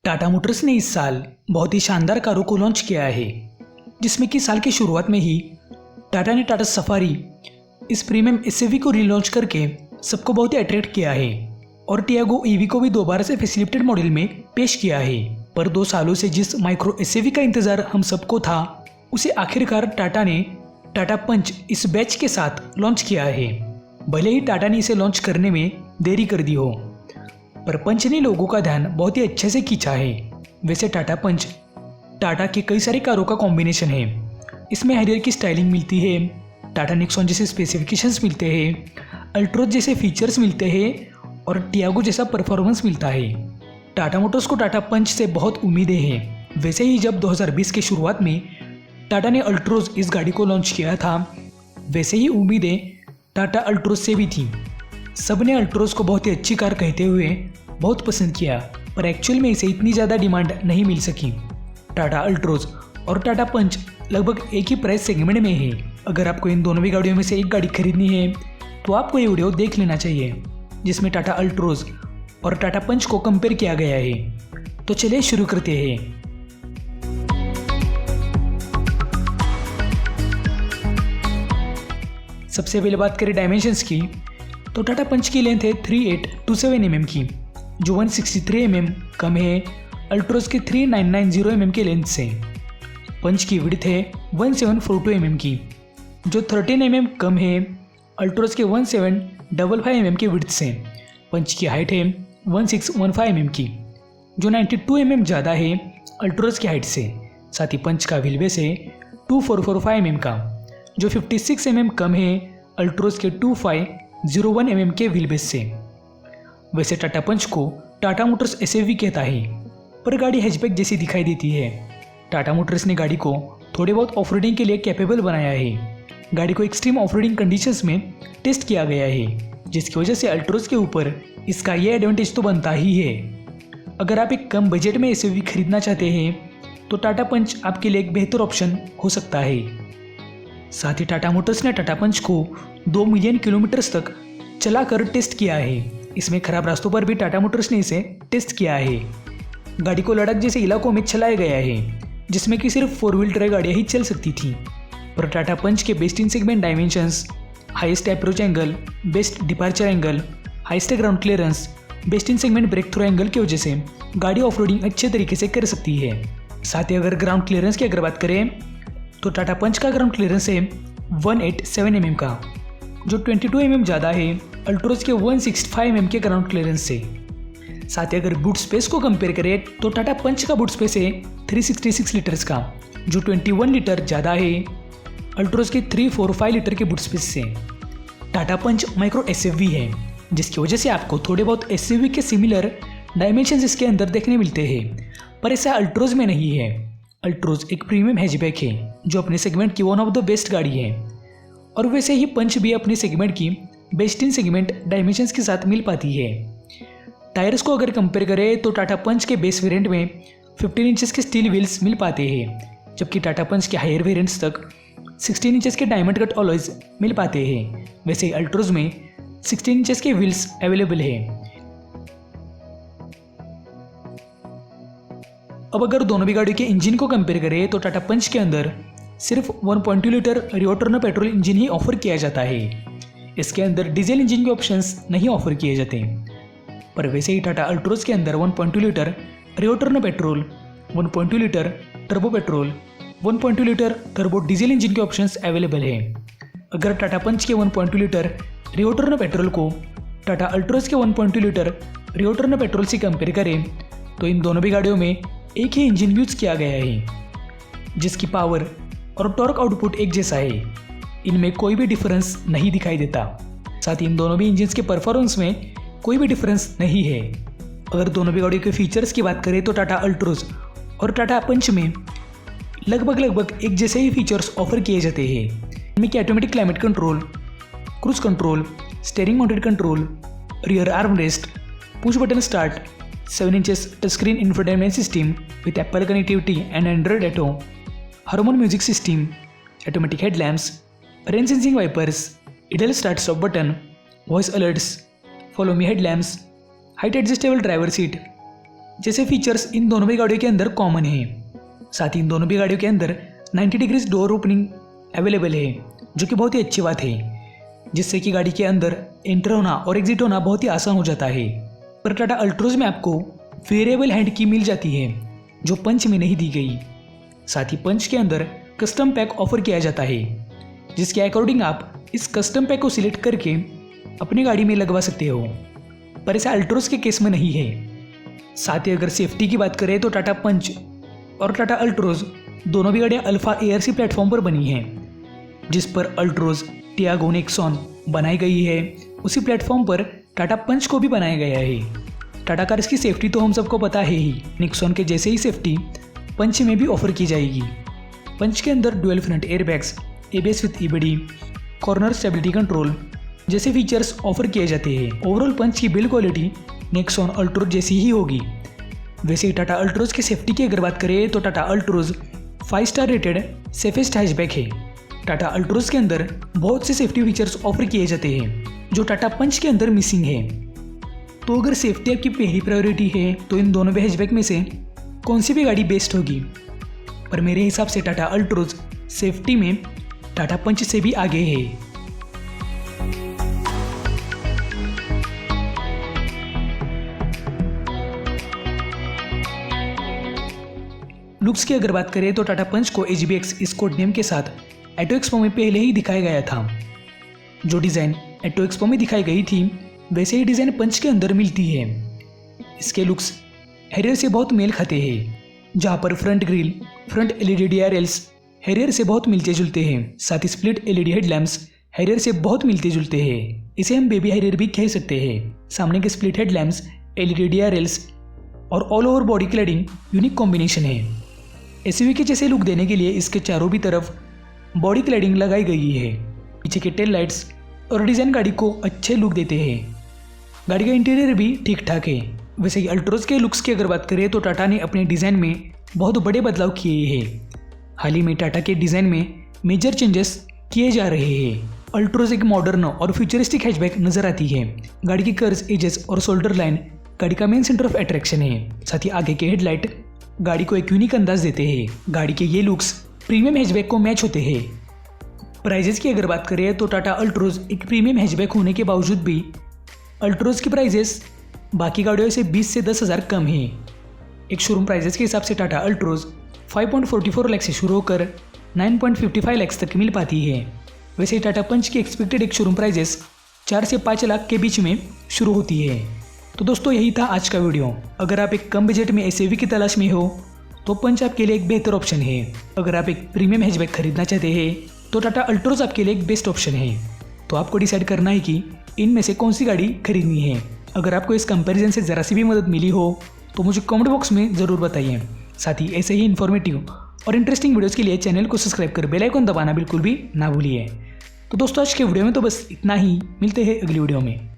Tata Motors ने इस साल बहुत ही शानदार कारों को लॉन्च किया है, जिसमें कि साल की शुरुआत में ही टाटा ने टाटा सफारी इस प्रीमियम एसयूवी को रीलॉन्च करके सबको बहुत ही अट्रैक्ट किया है और टियागो ईवी को भी दोबारा से फैसिलिटेड मॉडल में पेश किया है। पर 2 सालों से जिस माइक्रो एसयूवी का इंतजार हम सबको था, उसे आखिरकार टाटा ने टाटा पंच इस बैच के साथ लॉन्च किया है। भले ही टाटा ने इसे लॉन्च करने में देरी कर दी हो, पर पंच ने लोगों का ध्यान बहुत ही अच्छे से खींचा है। वैसे टाटा पंच टाटा के कई सारी कारों का कॉम्बिनेशन है। इसमें हैरियर की स्टाइलिंग मिलती है, टाटा नेक्सॉन जैसे स्पेसिफिकेशंस मिलते हैं, अल्ट्रोज जैसे फीचर्स मिलते हैं और टियागो जैसा परफॉर्मेंस मिलता है। टाटा मोटर्स को टाटा पंच से बहुत उम्मीदें हैं। वैसे ही जब 2020 के शुरुआत में टाटा ने अल्ट्रोज इस गाड़ी को लॉन्च किया था, वैसे ही उम्मीदें टाटा अल्ट्रोज से भी थी। सब ने अल्ट्रोज को बहुत ही अच्छी कार कहते हुए बहुत पसंद किया, पर एक्चुअल में इसे इतनी ज़्यादा डिमांड नहीं मिल सकी। टाटा अल्ट्रोज और टाटा पंच लगभग एक ही प्राइस सेगमेंट में है। अगर आपको इन दोनों भी गाड़ियों में से एक गाड़ी खरीदनी है तो आपको ये वीडियो देख लेना चाहिए, जिसमें टाटा अल्ट्रोज और टाटा पंच को कंपेयर किया गया है। तो चलिए शुरू करते हैं। सबसे पहले बात करें डायमेंशंस की, तो टाटा पंच की लेंथ है 3827 mm की, जो 163 mm कम है अल्ट्रोज के 3990 mm के लेंथ से। पंच की विड्थ है 1742 mm की, जो 13 mm कम है अल्ट्रोज के 1755 mm के विड्थ से। पंच की हाइट है 1615 mm की, जो 92 mm ज़्यादा है अल्ट्रोज की हाइट से। साथ ही पंच का व्हील बेस है 2445 mm का, जो 56 mm कम है अल्ट्रोज के 2501 mm के व्हील बेस से। वैसे टाटा पंच को टाटा मोटर्स एसयूवी कहता है, पर गाड़ी हैचबैक जैसी दिखाई देती है। टाटा मोटर्स ने गाड़ी को थोड़े बहुत ऑफरोडिंग के लिए कैपेबल बनाया है। गाड़ी को एक्सट्रीम ऑफरोडिंग कंडीशंस में टेस्ट किया गया है, जिसकी वजह से अल्ट्रोज के ऊपर इसका ये एडवांटेज तो बनता ही है। अगर आप एक कम बजट में एसयूवी खरीदना चाहते हैं तो टाटा पंच आपके लिए एक बेहतर ऑप्शन हो सकता है। साथ ही टाटा मोटर्स ने टाटा पंच को 2 मिलियन किलोमीटर्स तक चलाकर टेस्ट किया है। इसमें खराब रास्तों पर भी टाटा मोटर्स ने इसे टेस्ट किया है। गाड़ी को लद्दाख जैसे इलाकों में चलाया गया है, जिसमें कि सिर्फ 4 व्हील ड्राइव गाड़ियाँ ही चल सकती थी। पर टाटा पंच के best in segment dimensions, highest approach angle, best departure angle, highest ground clearance, best in segment break through angle की वजह से गाड़ी ऑफरोडिंग अच्छे तरीके से कर सकती है। साथ ही अगर ग्राउंड क्लियरेंस की अगर बात करें तो टाटा पंच का ग्राउंड क्लियरेंस है 187 mm का, जो 22 mm ज़्यादा है अल्ट्रोज के 165 mm के ग्राउंड क्लियरेंस से। साथ ही अगर बूट स्पेस को कंपेयर करें तो टाटा पंच का बूट स्पेस है 366 लीटर्स का, जो 21 लीटर ज़्यादा है अल्ट्रोज के 345 लीटर के बूट स्पेस से। टाटा पंच माइक्रो एसयूवी है, जिसकी वजह से आपको थोड़े बहुत एसयूवी के सिमिलर डायमेंशंस इसके अंदर देखने मिलते हैं, पर ऐसा अल्ट्रोज में नहीं है। अल्ट्रोज एक प्रीमियम हैचबैक है, जो अपने सेगमेंट की वन ऑफ द बेस्ट गाड़ी है, और वैसे ही पंच भी अपने सेगमेंट की बेस्ट इन सेगमेंट डायमेंशंस के साथ मिल पाती है। टायर्स को अगर कंपेयर करें तो टाटा पंच के बेस वेरिएंट में 15 इंचेस के स्टील व्हील्स मिल पाते हैं, जबकि टाटा पंच के हायर वेरिएंट्स तक 16 इंचेस के डायमंड कट अलॉयज मिल पाते हैं। वैसे ही अल्ट्रोज में 16 इंचेस के व्हील्स अवेलेबल है। अब अगर दोनों भी गाड़ियों के इंजन को कंपेयर करें तो टाटा पंच के अंदर सिर्फ 1.2 लीटर रियो टर्बो पेट्रोल इंजन ही ऑफर किया जाता है। इसके अंदर डीजल इंजन के ऑप्शंस नहीं ऑफर किए जाते। पर वैसे ही टाटा अल्ट्रोज के अंदर 1.2 लीटर रियो turbo petrol, 1.2 litre turbo petrol, 1.2 litre turbo diesel engine के ऑप्शंस अवेलेबल है। अगर टाटा पंच के 1.2 लीटर रियो टर्बो पेट्रोल को टाटा अल्ट्रोज के 1.2 लीटर रियो टर्बो पेट्रोल से कंपेयर करें तो इन दोनों भी गाड़ियों में एक ही इंजन यूज किया गया है, जिसकी पावर और टॉर्क आउटपुट एक जैसा है। इनमें कोई भी डिफरेंस नहीं दिखाई देता। साथ ही इन दोनों भी इंजन्स के परफॉर्मेंस में कोई भी डिफरेंस नहीं है। अगर दोनों भी गाड़ियों के फीचर्स की बात करें तो टाटा अल्ट्रोज और टाटा पंच में लगभग एक जैसे ही फीचर्स ऑफर किए जाते हैं। इनमें कि automatic climate control, cruise control, steering mounted control, rear arm rest, push button start, 7 inches touchscreen infotainment system with Apple connectivity and Android Auto, Harman music system, automatic headlamps, rain sensing wipers, idle start stop button, voice alerts, follow me headlamps, height adjustable driver seat, जैसे features in दोनों भी गाड़ियों के अंदर common हैं। साथ ही इन दोनों भी गाड़ियों के अंदर 90 डिग्रीज डोर ओपनिंग अवेलेबल है, जो कि बहुत ही अच्छी बात है, जिससे कि गाड़ी के अंदर एंटर होना और एग्जिट होना बहुत ही आसान हो जाता है। पर टाटा अल्ट्रोज में आपको वेरिएबल हैंड की मिल जाती है, जो पंच में नहीं दी गई। साथ ही पंच के अंदर कस्टम पैक ऑफर किया जाता है, जिसके अकॉर्डिंग आप इस कस्टम पैक को सिलेक्ट करके अपनी गाड़ी में लगवा सकते हो, पर ऐसा अल्ट्रोज के केस में नहीं है। साथ ही अगर सेफ्टी की बात करें तो टाटा पंच और टाटा अल्ट्रोज दोनों भी गाड़ियाँ अल्फा ARC प्लेटफॉर्म पर बनी हैं, जिस पर अल्ट्रोज टियागो नेक्सॉन बनाई गई है, उसी प्लेटफॉर्म पर टाटा पंच को भी बनाया गया है। टाटा कार्स की सेफ्टी तो हम सबको पता है ही, नेक्सॉन के जैसे ही सेफ्टी पंच में भी ऑफर की जाएगी। पंच के अंदर dual front airbags, ABS with EBD, corner stability control जैसे फीचर्स ऑफर किए जाते हैं। ओवरऑल पंच की बिल्ड क्वालिटी नेक्सॉन अल्ट्रोज जैसी ही होगी। वैसे टाटा अल्ट्रोज की सेफ्टी की अगर बात करें तो Tata Altroz 5 star rated safest hatchback है। टाटा अल्ट्रोज के अंदर बहुत से सेफ्टी फीचर्स ऑफर किए जाते हैं, जो टाटा पंच के अंदर मिसिंग है। तो अगर सेफ्टी आपकी पहली प्रायोरिटी है तो इन दोनों भी हैचबैक में से कौन सी भी गाड़ी बेस्ट होगी? पर मेरे हिसाब से टाटा अल्ट्रोज सेफ्टी में टाटा पंच से भी आगे है। लुक्स की अगर बात करें तो टाटा पंच को HBX इस कोड नेम के साथ ऑटो एक्सपो में पहले ही दिखाया गया था। जो डिज़ाइन ऑटो एक्सपो में दिखाई गई थी वैसे ही डिज़ाइन पंच के अंदर मिलती है। इसके लुक्स हैरियर से बहुत मेल खाते हैं, जहाँ पर front grille, front LED DRLs Harrier से बहुत मिलते जुलते हैं। साथ ही स्प्लिट LED हेडलैम्प्स हैरियर से बहुत मिलते जुलते हैं, इसे हम बेबी हैरियर भी कह सकते हैं। सामने के स्प्लिट हेडलैम्प्स, LED DRLs और all over body cladding unique combination है। SUV के जैसे लुक देने के लिए इसके चारों भी तरफ बॉडी क्लैडिंग लगाई गई है। पीछे के टेल लाइट्स और डिज़ाइन गाड़ी को अच्छे लुक देते हैं। गाड़ी का इंटीरियर भी ठीक ठाक है। वैसे ही अल्ट्रोज के लुक्स की अगर बात करें तो टाटा ने अपने डिज़ाइन में बहुत बड़े बदलाव किए हैं। हाल ही में टाटा के डिज़ाइन में मेजर चेंजेस किए जा रहे हैं। अल्ट्रोज एक मॉडर्न और फ्यूचरिस्टिक हैचबैक नजर आती है। गाड़ी की कर्व्स, एजेस और शोल्डर लाइन गाड़ी का मेन सेंटर ऑफ अट्रैक्शन है। साथ ही आगे के हेडलाइट गाड़ी को एक यूनिक अंदाज देते हैं। गाड़ी के ये लुक्स प्रीमियम हैचबैक को मैच होते हैं। प्राइजेस की अगर बात करें तो टाटा अल्ट्रोज एक प्रीमियम हैचबैक होने के बावजूद भी अल्ट्रोज की प्राइजेस बाकी गाड़ियों से 20 से 10 हज़ार कम है। एक शोरूम प्राइजेस के हिसाब से टाटा अल्ट्रोज 5.44 लाख से शुरू होकर 9.55 लाख तक मिल पाती है। वैसे टाटा पंच की एक्सपेक्टेड एक शोरूम प्राइजेस 4 से 5 लाख के बीच में शुरू होती है। तो दोस्तों यही था आज का वीडियो। अगर आप एक कम बजट में SUV की तलाश में हो तो पंच आपके लिए एक बेहतर ऑप्शन है। अगर आप एक प्रीमियम हैचबैक खरीदना चाहते हैं तो टाटा अल्ट्रोज आपके लिए एक बेस्ट ऑप्शन है। तो आपको डिसाइड करना है कि इनमें से कौन सी गाड़ी खरीदनी है। अगर आपको इस कंपैरिजन से ज़रा सी भी मदद मिली हो तो मुझे कमेंट बॉक्स में ज़रूर बताइए। साथ ही ऐसे ही इन्फॉर्मेटिव और इंटरेस्टिंग वीडियोज़ के लिए चैनल को सब्सक्राइब कर बेल आइकन दबाना बिल्कुल भी ना भूलिए। तो दोस्तों आज के वीडियो में तो बस इतना ही। मिलते हैं अगली वीडियो में।